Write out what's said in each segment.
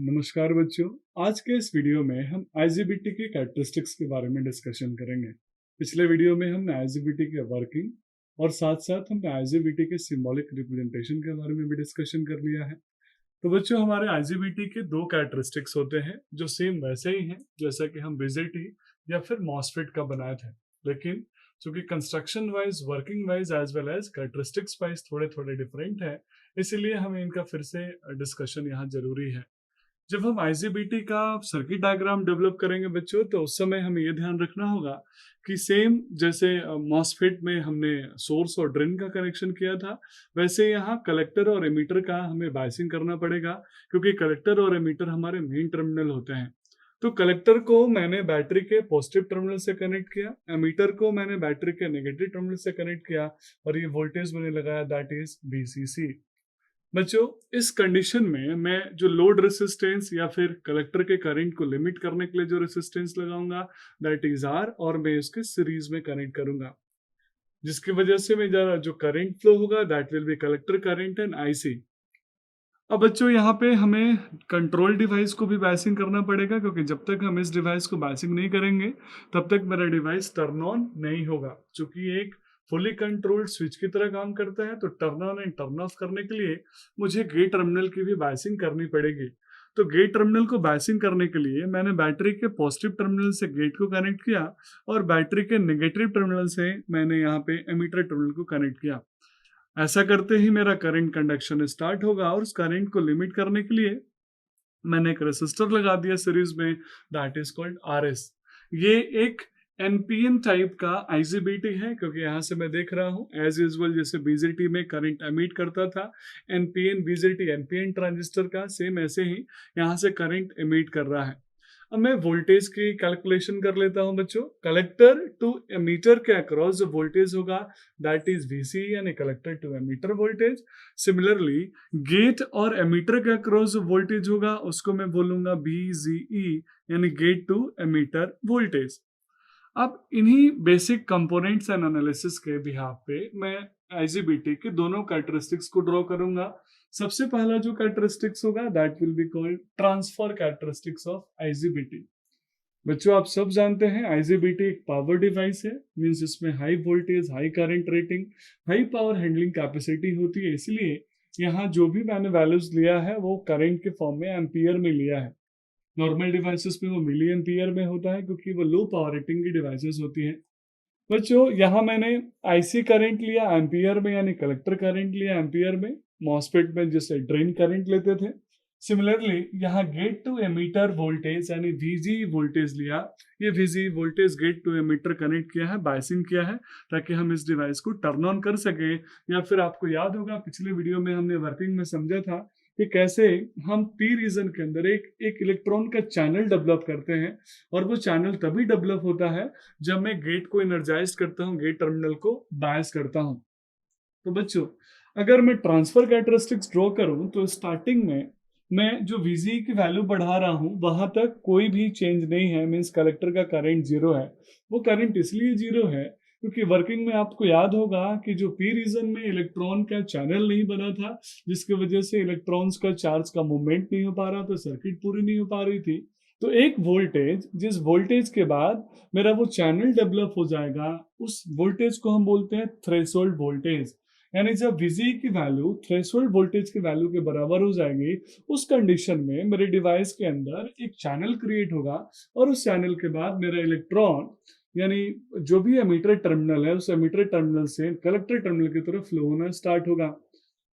नमस्कार बच्चों। आज के इस वीडियो में हम आईजीबीटी के कैरेक्टरिस्टिक्स के बारे में डिस्कशन करेंगे। पिछले वीडियो में हमने आईजीबीटी के वर्किंग और साथ साथ हमने आईजीबीटी के सिंबॉलिक रिप्रेजेंटेशन के बारे में भी डिस्कशन कर लिया है। तो बच्चों, हमारे आईजीबीटी के दो कैरेक्टरिस्टिक्स होते हैं जो सेम वैसे ही हैं जैसा कि हम बीजेटी या फिर मॉसफेट का बनाए थे, लेकिन चूंकि construction wise, working wise as well as characteristics wise थोड़े थोड़े डिफरेंट है, इसीलिए हमें इनका फिर से डिस्कशन यहाँ जरूरी है। जब हम आईजीबीटी का सर्किट डायग्राम डेवलप करेंगे बच्चों, तो उस समय हमें यह ध्यान रखना होगा कि सेम जैसे मॉसफेट में हमने सोर्स और ड्रेन का कनेक्शन किया था, वैसे यहाँ कलेक्टर और एमीटर का हमें बायसिंग करना पड़ेगा, क्योंकि कलेक्टर और एमीटर हमारे मेन टर्मिनल होते हैं। तो कलेक्टर को मैंने बैटरी के पॉजिटिव टर्मिनल से कनेक्ट किया, एमीटर को मैंने बैटरी के नेगेटिव टर्मिनल से कनेक्ट किया, और ये वोल्टेज मैंने लगाया, दैट इज VCC। बच्चों, इस कंडीशन में मैं जो लोड रेसिस्टेंस या फिर कलेक्टर के करंट को लिमिट करने के लिए जो रेसिस्टेंस लगाऊंगा, दैट इज R, और मैं इसके सीरीज में कनेक्ट करूंगा, जिसकी वजह से मेरा जो करंट फ्लो होगा that will be collector current and IC। अब बच्चों, यहाँ पे हमें कंट्रोल डिवाइस को भी बायसिंग करना पड़ेगा, क्योंकि जब तक हम इस डिवाइस को बायसिंग नहीं करेंगे तब तक मेरा डिवाइस टर्न ऑन नहीं होगा। चूंकि एक फुली कंट्रोल्ड स्विच की तरह काम करता है, तो turn on and turn off करने के लिए मुझे गेट टर्मिनल की भी बायसिंग करनी पड़ेगी। तो गेट टर्मिनल को बायसिंग करने के लिए मैंने बैटरी के पॉजिटिव टर्मिनल से गेट को कनेक्ट किया, और बैटरी के नेगेटिव टर्मिनल से मैंने यहाँ पे एमीटर टर्मिनल को कनेक्ट किया। ऐसा करते ही मेरा करंट कंडक्शन स्टार्ट होगा, और उस करंट को लिमिट करने के लिए मैंने एक रेसिस्टर लगा दिया सीरीज में, दैट इज कॉल्ड RS। ये एक एनपीएन टाइप का आईजीबीटी है, क्योंकि यहाँ से मैं देख रहा हूँ एज यूजुअल जैसे बीजेटी में करंट एमिट करता था, एनपीएन बीजेटी एनपीएन ट्रांजिस्टर का सेम ऐसे ही यहाँ से करंट एमिट कर रहा है। अब मैं वोल्टेज की कैलकुलेशन कर लेता हूं बच्चों। कलेक्टर टू एमीटर के अक्रॉस जो वोल्टेज होगा दैट इज VC, यानी collector to emitter voltage. Similarly gate और एमीटर के अक्रॉस जो वोल्टेज होगा उसको मैं बोलूंगा BGE, यानी गेट टू एमीटर वोल्टेज। अब इन्हीं बेसिक कंपोनेंट्स एंड एनालिसिस के बिहाफ पे मैं आईजीबीटी के दोनों कैरेक्टरिस्टिक्स को ड्रॉ करूंगा। सबसे पहला जो कैरेक्टरिस्टिक्स होगा that will be called transfer characteristics of IGBT. बच्चों, आप सब जानते हैं आईजीबीटी एक पावर डिवाइस है, मींस इसमें high voltage, high current rating, high power handling capacity होती है। इसलिए यहाँ जो भी मैंने वैल्यूज लिया है वो करंट के फॉर्म में एम्पियर में लिया है। नॉर्मल डिवाइसेस में वो मिली एम्पियर में होता है, क्योंकि वो लो पावर रेटिंग की डिवाइसेस होती हैं। बच्चों, यहाँ मैंने आईसी करंट लिया एम्पियर में, यानी कलेक्टर करंट लिया एम्पियर में। मॉसफेट में जैसे ड्रेन करंट लेते थे, सिमिलरली यहाँ गेट टू एमीटर वोल्टेज यानी VG वोल्टेज लिया। ये VG voltage gate to emitter connect किया है, बायसिंग किया है, ताकि हम इस डिवाइस को टर्न ऑन कर सके। या फिर आपको याद होगा पिछले वीडियो में हमने वर्किंग में समझा था कि कैसे हम P रीजन के अंदर एक इलेक्ट्रॉन का चैनल डेवलप करते हैं, और वो चैनल तभी डेवलप होता है जब मैं गेट को एनर्जाइज करता हूँ, गेट टर्मिनल को बायस करता हूँ। तो बच्चों, अगर मैं ट्रांसफर कैरेक्टरिस्टिक्स ड्रॉ करूं, तो स्टार्टिंग में मैं जो VG की वैल्यू बढ़ा रहा हूं वहां तक कोई भी चेंज नहीं है, मींस कलेक्टर का करंट जीरो है। वो करंट इसलिए जीरो है क्योंकि वर्किंग में आपको याद होगा कि जो P रीजन में इलेक्ट्रॉन का चैनल नहीं बना था, जिसकी वजह से इलेक्ट्रॉन्स का चार्ज का मूवमेंट नहीं हो पा रहा, तो सर्किट पूरी नहीं हो पा रही थी। तो एक वोल्टेज, जिस वोल्टेज के बाद मेरा वो चैनल डेवलप हो जाएगा, उस वोल्टेज को हम बोलते हैं थ्रेशोल्ड वोल्टेज। यानी जब VG की वैल्यू थ्रेशोल्ड वोल्टेज की वैल्यू के बराबर हो जाएगी, उस कंडीशन में मेरे डिवाइस के अंदर एक चैनल क्रिएट होगा, और उस चैनल के बाद मेरा इलेक्ट्रॉन, यानी जो भी एमीटर टर्मिनल है, उस एमीटर टर्मिनल से कलेक्टर टर्मिनल की तरफ फ्लो होना स्टार्ट होगा।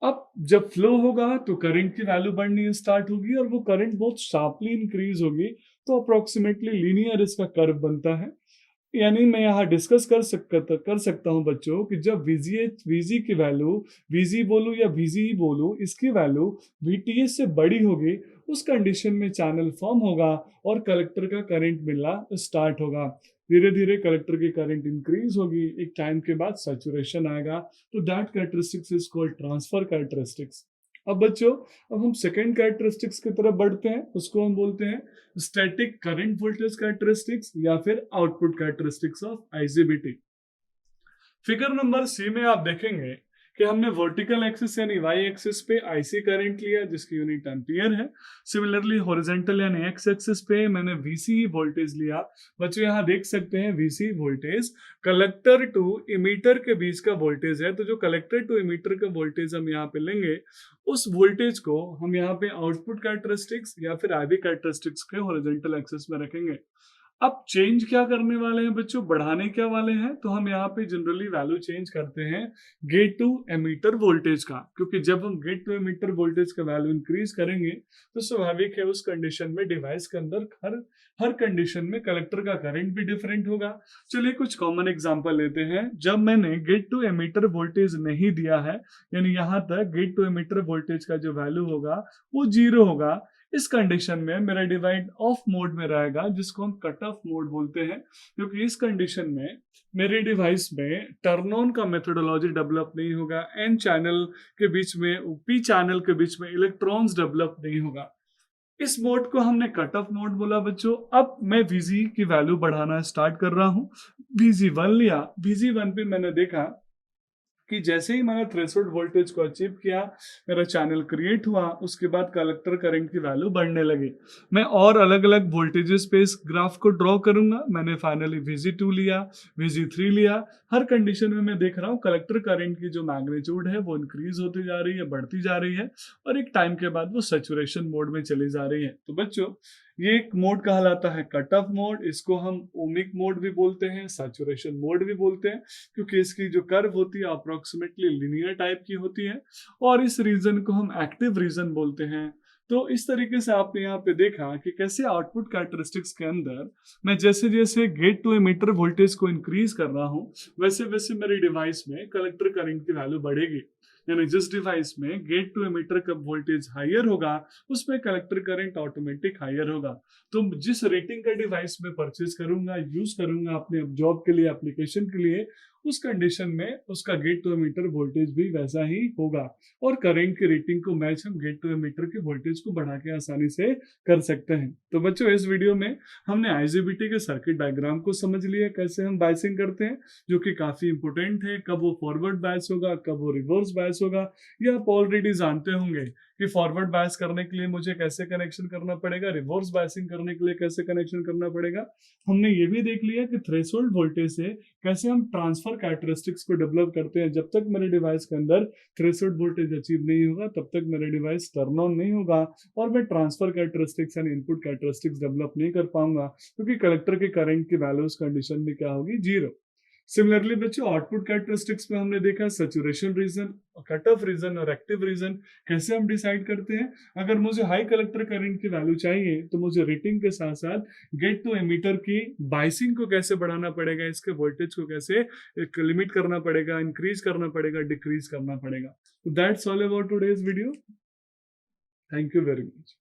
अब जब फ्लो होगा तो करंट की वैल्यू बढ़नी स्टार्ट होगी, और वो करंट बहुत शार्पली इंक्रीज होगी, तो अप्रोक्सीमेटली लीनियर इसका कर्व बनता है। यानी मैं यहाँ डिस्कस कर सकता हूँ बच्चों कि जब VG की वैल्यू, VG बोलूँ या VG बोलूँ, इसकी वैल्यू VTS से बड़ी होगी, उस कंडीशन में चैनल फॉर्म होगा और कलेक्टर का करंट मिलना स्टार्ट होगा। धीरे धीरे कलेक्टर की करंट इंक्रीज होगी, एक टाइम के बाद सैचुरेशन आएगा। तो that characteristics is called transfer characteristics. अब बच्चों, अब हम सेकेंड कैरेक्टरिस्टिक्स की तरफ बढ़ते हैं, उसको हम बोलते हैं स्टैटिक करंट वोल्टेज कैरेक्टरिस्टिक्स या फिर output characteristics of IGBT. Figure number C में आप देखेंगे कि हमने वर्टिकल एक्सिस यानी वाई एक्सिस पे आईसी करंट लिया जिसकी यूनिट एम्पियर है। सिमिलरली हॉरिजॉन्टल यानी एक्स एक्सिस पे मैंने वीसी वोल्टेज लिया। बच्चों यहाँ देख सकते हैं VC voltage collector to emitter के बीच का वोल्टेज है। तो जो कलेक्टर टू इमीटर का वोल्टेज हम यहाँ पे लेंगे, उस वोल्टेज को हम यहाँ पे आउटपुट कैरेक्टरिस्टिक्स या फिर आईवी कैरेक्टरिस्टिक्स के हॉरिजॉन्टल एक्सिस में रखेंगे। अब चेंज क्या करने वाले हैं बच्चों, बढ़ाने क्या वाले हैं, तो हम यहाँ पे जनरली वैल्यू चेंज करते हैं गेट टू एमीटर वोल्टेज का, क्योंकि जब हम गेट टू एमीटर वोल्टेज का वैल्यू इंक्रीज करेंगे तो स्वाभाविक है उस कंडीशन में डिवाइस के अंदर हर कंडीशन में कलेक्टर का करंट भी डिफरेंट होगा। चलिए कुछ कॉमन एग्जांपल लेते हैं। जब मैंने गेट टू एमीटर वोल्टेज नहीं दिया है, यानी यहाँ तक गेट टू एमीटर वोल्टेज का जो वैल्यू होगा वो 0 होगा, इस कंडीशन में मेरा डिवाइस ऑफ मोड में रहेगा, जिसको हम कट ऑफ मोड बोलते हैं, क्योंकि इस कंडीशन में मेरे डिवाइस में टर्न ऑन का मेथोडोलॉजी डेवलप नहीं होगा, एन चैनल के बीच में पी चैनल के बीच में इलेक्ट्रॉन्स डेवलप नहीं होगा। इस मोड को हमने कट ऑफ मोड बोला बच्चों। अब मैं VG की वैल्यू बढ़ाना स्टार्ट कर रहा हूं। VG1 लिया। VG1 पे मैंने देखा कि जैसे ही मैंने थ्रेशोल्ड वोल्टेज को अचीव किया, मेरा चैनल क्रिएट हुआ, उसके बाद कलेक्टर करंट की वैल्यू बढ़ने लगी। मैं और अलग अलग वोल्टेजेस पे इस ग्राफ को ड्रॉ करूंगा। मैंने फाइनली VG2 लिया, VG3 लिया। हर कंडीशन में मैं देख रहा हूँ कलेक्टर करंट की जो मैग्नीट्यूड है वो इंक्रीज होती जा रही है, बढ़ती जा रही है, और एक टाइम के बाद वो सैचुरेशन मोड में चली जा रही है। तो बच्चों ये एक मोड कहलाता है कट ऑफ मोड। इसको हम ओमिक मोड भी बोलते हैं, सैचुरेशन मोड भी बोलते हैं, क्योंकि इसकी जो कर्व होती है अप्रोक्सीमेटली लिनियर टाइप की होती है, और इस रीजन को हम एक्टिव रीजन बोलते हैं। तो इस तरीके से आपने यहाँ पे देखा कि कैसे आउटपुट कैरेक्टरिस्टिक्स के अंदर मैं जैसे जैसे गेट टू एमीटर वोल्टेज को इंक्रीज कर रहा हूँ, वैसे वैसे मेरे डिवाइस में कलेक्टर करंट की वैल्यू बढ़ेगी। यानी जिस डिवाइस में गेट टू एमीटर का वोल्टेज हायर होगा, उसमें कलेक्टर करंट ऑटोमेटिक हायर होगा। तो जिस रेटिंग का डिवाइस में परचेज करूंगा, यूज करूंगा अपने जॉब के लिए, एप्लीकेशन के लिए, उस कंडीशन में उसका गेट टू एमीटर वोल्टेज भी वैसा ही होगा, और करंट की रेटिंग को मैच हम गेट टू एमीटर के वोल्टेज को बढ़ा के आसानी से कर सकते हैं। तो बच्चों इस वीडियो में हमने आईजीबीटी के सर्किट डायग्राम को समझ लिया, कैसे हम बायसिंग करते हैं, जो कि काफी इंपोर्टेंट है। कब वो फॉरवर्ड बायस होगा, कब वो रिवर्स बायस होगा, ये आप ऑलरेडी जानते होंगे कि फॉरवर्ड बायस करने के लिए मुझे कैसे कनेक्शन करना पड़ेगा, रिवर्स बायसिंग करने के लिए कैसे कनेक्शन करना पड़ेगा। हमने ये भी देख लिया कि थ्रेशोल्ड वोल्टेज से कैसे हम ट्रांसफर कैरेक्टरिस्टिक्स को डेवलप करते हैं। जब तक मेरे डिवाइस के अंदर थ्रेशोल्ड वोल्टेज अचीव नहीं होगा, तब तक मेरा डिवाइस टर्न ऑन नहीं होगा, और मैं ट्रांसफर कैरेक्टरिस्टिक्स यानी इनपुट कैरेक्टरिस्टिक्स डेवलप नहीं कर पाऊंगा, क्योंकि कलेक्टर के करंट की वैल्यू उस कंडीशन में क्या होगी, 0। सिमिलरली बच्चों आउटपुट कैरेक्टरिस्टिक्स में हमने देखा saturation region, cut off region और एक्टिव रीजन कैसे हम डिसाइड करते हैं। अगर मुझे हाई कलेक्टर करंट की वैल्यू चाहिए तो मुझे रेटिंग के साथ साथ गेट टू एमीटर की बाइसिंग को कैसे बढ़ाना पड़ेगा, इसके वोल्टेज को कैसे एक लिमिट करना पड़ेगा, इंक्रीज करना पड़ेगा, डिक्रीज करना पड़ेगा। तो that's all about today's video. Thank you very much.